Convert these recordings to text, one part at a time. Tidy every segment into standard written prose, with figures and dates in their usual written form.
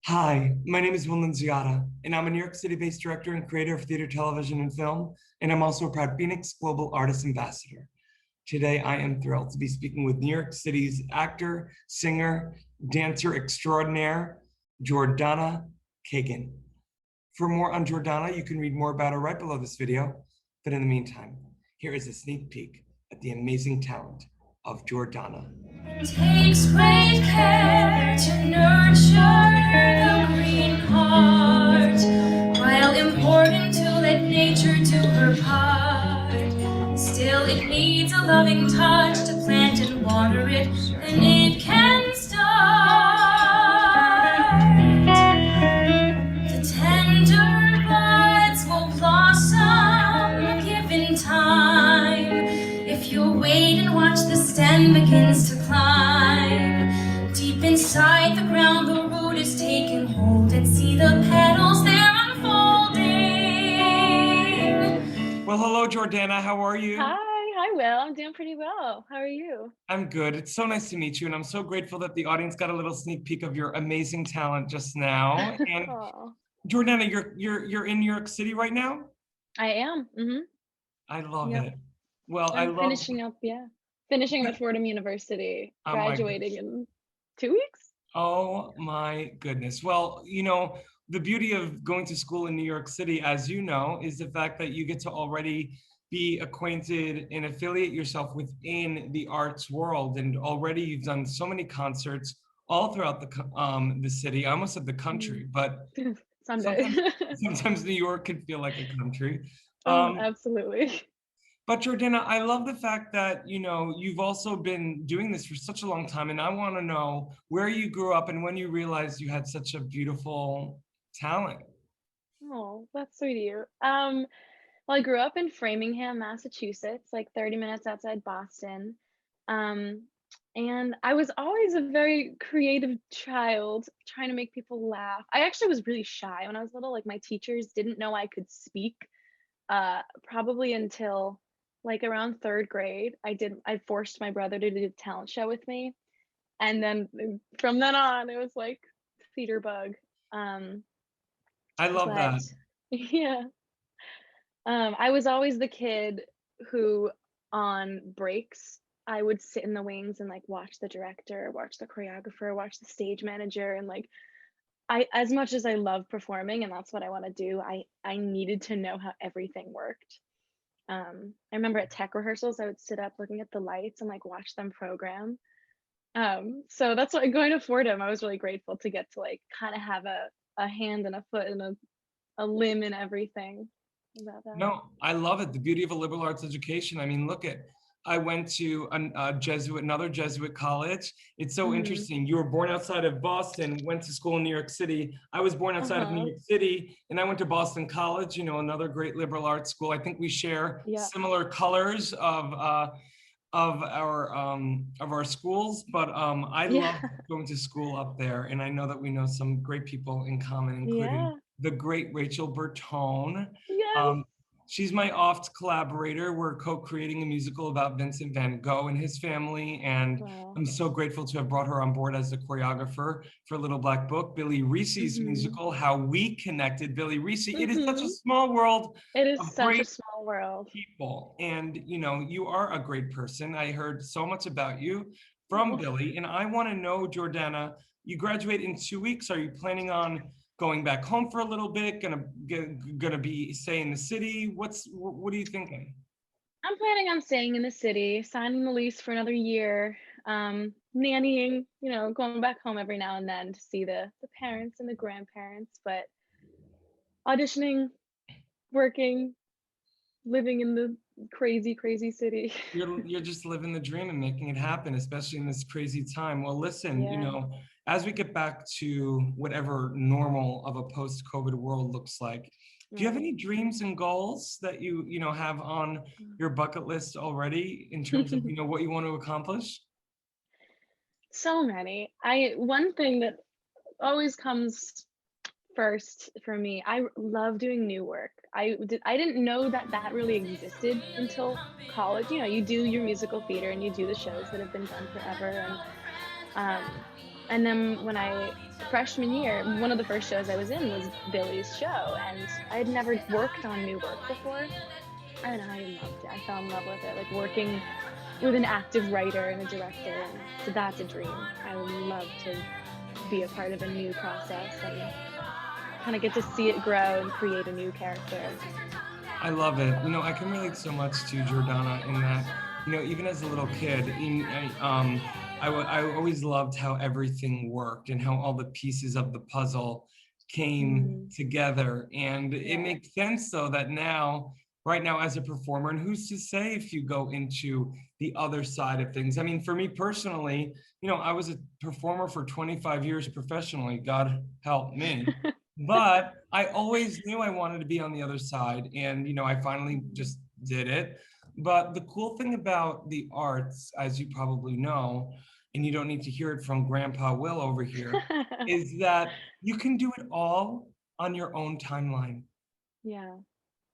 Hi, my name is Wilman Ziada, and I'm a New York City-based director and creator of theater, television, and film, and I'm also a proud FENIX Global Artist Ambassador. Today, I am thrilled to be speaking with New York City's actor, singer, dancer extraordinaire, Jordana Kagan. For more on Jordana, you can read more about her right below this video, but in the meantime, here is a sneak peek at the amazing talent of Jordana. Takes great care to nurture the green heart, while important to let nature do her part. Still it needs a loving touch to plant and water it, then it can start. The tender buds will blossom given time, if you'll wait and watch the stem begins to climb. Deep inside the ground the root is taking hold, and see the petals there unfolding. Well, hello, Jordana. How are you? Hi, Will. I'm doing pretty well. How are you? I'm good. It's so nice to meet you, and I'm so grateful that the audience got a little sneak peek of your amazing talent just now. And Jordana, you're in New York City right now? I am. I love Yep. it. Well, I'm finishing up at Fordham University, graduating in 2 weeks. Oh my goodness. Well, the beauty of going to school in New York City, as you know, is the fact that you get to already be acquainted and affiliate yourself within the arts world. And already you've done so many concerts all throughout the city. I almost said the country, but Someday. sometimes New York can feel like a country. Absolutely. But Jordana, I love the fact that, you've also been doing this for such a long time. And I want to know where you grew up and when you realized you had such a beautiful talent. Oh, that's sweet of you. Well, I grew up in Framingham, Massachusetts, like 30 minutes outside Boston. And I was always a very creative child, trying to make people laugh. I actually was really shy when I was little. Like my teachers didn't know I could speak, probably until like around third grade. I forced my brother to do a talent show with me. And then from then on, it was like theater bug. I love that. Yeah. I was always the kid who, on breaks, I would sit in the wings and like watch the director, watch the choreographer, watch the stage manager, and like as much as I love performing and that's what I want to do, I needed to know how everything worked. I remember at tech rehearsals, I would sit up looking at the lights and like watch them program. So that's why going to Fordham, I was really grateful to get to like kind of have a hand and a foot and a limb in everything about that. No, I love it. The beauty of a liberal arts education. I mean, I went to another Jesuit college. It's so interesting. You were born outside of Boston, went to school in New York City. I was born outside of New York City, and I went to Boston College, another great liberal arts school. I think we share similar colors of our schools, but I love going to school up there, and I know that we know some great people in common, including the great Rachel Bertone. She's my oft collaborator. We're co-creating a musical about Vincent van Gogh and his family, and I'm so grateful to have brought her on board as the choreographer for Little Black Book, Billy Reese's musical, How We Connected. Billy Reese, it is such a small world. It is such a small world. People, and you are a great person. I heard so much about you from Billy, and I want to know, Jordana, you graduate in 2 weeks. Are you planning on going back home for a little bit, gonna be stay in the city? What are you thinking? I'm planning on staying in the city, signing the lease for another year, nannying, going back home every now and then to see the parents and the grandparents, but auditioning, working, living in the crazy city. You're just living the dream and making it happen, especially in this crazy time. Well, listen, as we get back to whatever normal of a post-COVID world looks like, do you have any dreams and goals that you have on your bucket list already in terms of what you want to accomplish? So many. One thing that always comes first for me, I love doing new work. I didn't know that really existed until college. You do your musical theater and you do the shows that have been done forever, and And then freshman year, one of the first shows I was in was Billy's show, and I had never worked on new work before, and I loved it. I fell in love with it, like working with an active writer and a director, and so that's a dream. I would love to be a part of a new process and kind of get to see it grow and create a new character. I love it. I can relate so much to Jordana in that, even as a little kid, I always loved how everything worked and how all the pieces of the puzzle came together. And it makes sense, though, that right now, as a performer, and who's to say if you go into the other side of things? I mean, for me personally, I was a performer for 25 years professionally, God help me. But I always knew I wanted to be on the other side. And, I finally just did it. But the cool thing about the arts, as you probably know, and you don't need to hear it from Grandpa Will over here, is that you can do it all on your own timeline. Yeah.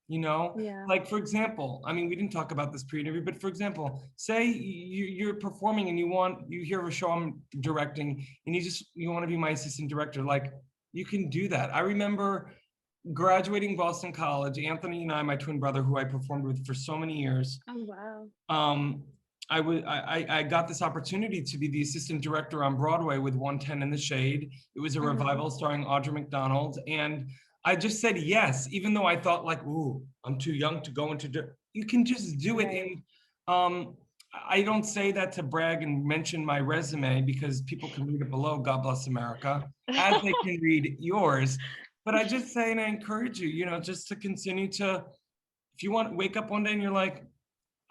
Yeah. Like, for example, I mean, we didn't talk about this pre-interview, but for example, say you're performing and you hear a show I'm directing and you want to be my assistant director, like you can do that. I remember graduating Boston College, Anthony and I, my twin brother, who I performed with for so many years. Oh, wow. I got this opportunity to be the assistant director on Broadway with 110 in the Shade. It was a revival starring Audra McDonald. And I just said yes, even though I thought like, ooh, I'm too young to go into, you can just do it. And I don't say that to brag and mention my resume because people can read it below, God bless America, as they can read yours. But I just say, and I encourage you, just to continue to, if you want to wake up one day and you're like,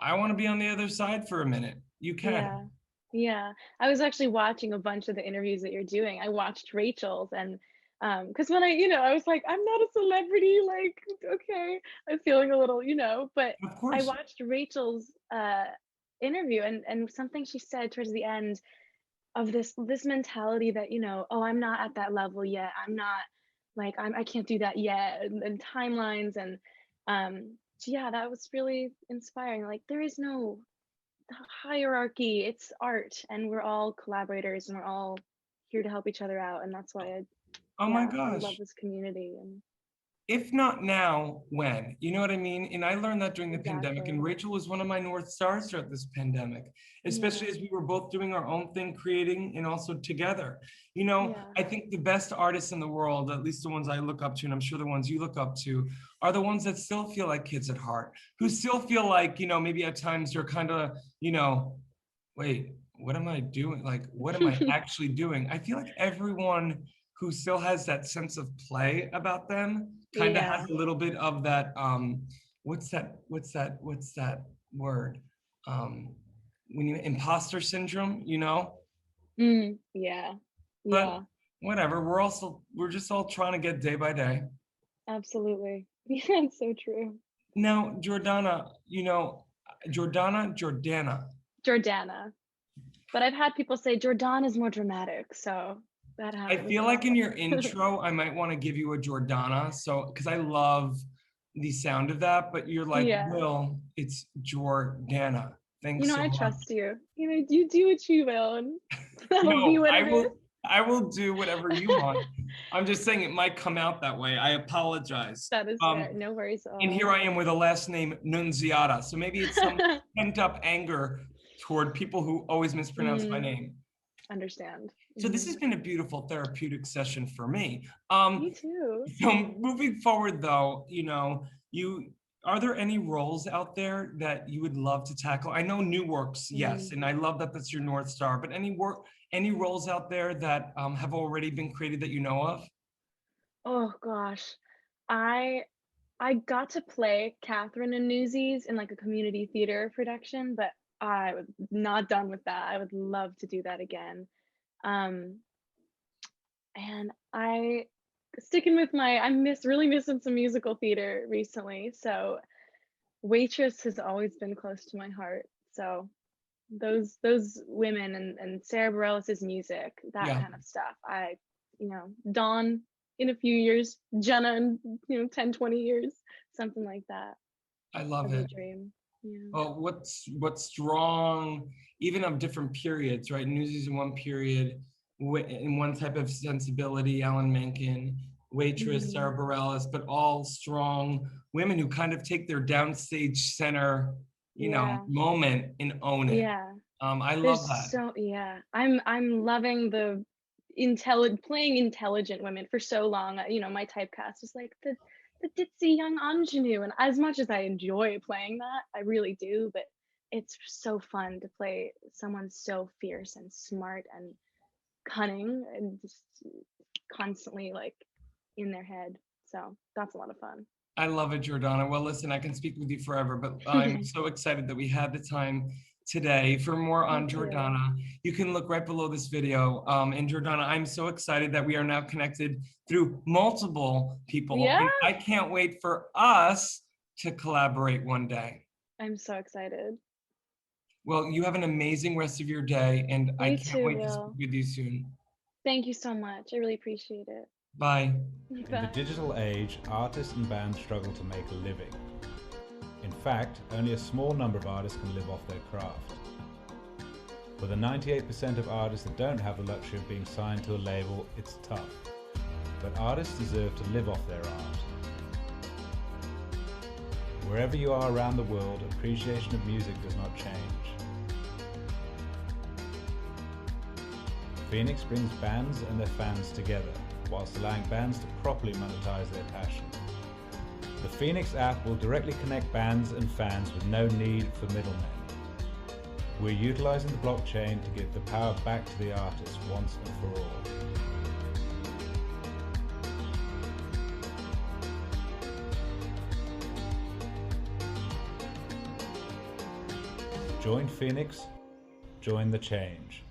I want to be on the other side for a minute, you can. Yeah. I was actually watching a bunch of the interviews that you're doing. I watched Rachel's, and because when I was like, I'm not a celebrity, like, okay, I'm feeling a little, but Of course. I watched Rachel's interview, and something she said towards the end of this mentality that, oh, I'm not at that level yet. I'm not like, I can't do that yet, and timelines, and so yeah, that was really inspiring. Like, there is no hierarchy. It's art, and we're all collaborators, and we're all here to help each other out, and that's why my I gosh. love this community. And if not now, when? You know what I mean? And I learned that during the pandemic, and Rachel was one of my North Stars throughout this pandemic, especially as we were both doing our own thing, creating, and also together. I think the best artists in the world, at least the ones I look up to, and I'm sure the ones you look up to, are the ones that still feel like kids at heart, who still feel like, maybe at times you're kind of, wait, what am I doing? Like, what am I actually doing? I feel like everyone who still has that sense of play about them kind of has a little bit of that, what's that word? When you imposter syndrome, Yeah. But whatever, we're just all trying to get day by day. Absolutely. Yeah, it's so true. Now, Jordana, Jordana. But I've had people say Jordana is more dramatic, so that happens. I feel like in your intro, I might want to give you a Jordana, because I love the sound of that, but you're like, Will, it's Jordana. Thanks so much. I trust you. You do what you will, and that'll be what it is. I will do whatever you want. I'm just saying it might come out that way. I apologize. That is fair. No worries at all. And here I am with a last name Nunziata, so maybe it's some pent up anger toward people who always mispronounce my name. Understand. So this has been a beautiful therapeutic session for me. Me too. So moving forward, though, are there any roles out there that you would love to tackle? I know new works, yes, and I love that that's your North Star. But any roles out there that have already been created that you know of? Oh gosh, I got to play Katherine in Newsies in like a community theater production, but I was not done with that. I would love to do that again. And sticking with I'm really missing some musical theater recently. So Waitress has always been close to my heart. So those women and Sarah Bareilles' music, that kind of stuff. Dawn in a few years, Jenna in 10, 20 years, something like that. I love it. Dream. Yeah. Well, what's strong, even of different periods, right? Newsies in one period, in one type of sensibility, Alan Menken, Waitress, Sarah Bareilles, but all strong women who kind of take their downstage center, moment and own it. Yeah. I love that. I'm loving the playing intelligent women for so long. My typecast is like the ditzy young ingenue, and as much as I enjoy playing that, I really do, but it's so fun to play someone so fierce and smart and cunning and just constantly like in their head. So that's a lot of fun. I love it, Jordana. Well, listen, I can speak with you forever, but I'm so excited that we had the time today. For more on Jordana, you can look right below this video. And Jordana, I'm so excited that we are now connected through multiple people. Yeah. And I can't wait for us to collaborate one day. I'm so excited. Well, you have an amazing rest of your day, and I can't wait to Will. speak with you soon. Thank you so much. I really appreciate it. Bye. In the digital age, artists and bands struggle to make a living. In fact, only a small number of artists can live off their craft. For the 98% of artists that don't have the luxury of being signed to a label, it's tough. But artists deserve to live off their art. Wherever you are around the world, appreciation of music does not change. FENIX brings bands and their fans together, whilst allowing bands to properly monetize their passion. The FENIX app will directly connect bands and fans with no need for middlemen. We're utilizing the blockchain to give the power back to the artist once and for all. Join FENIX, join the change.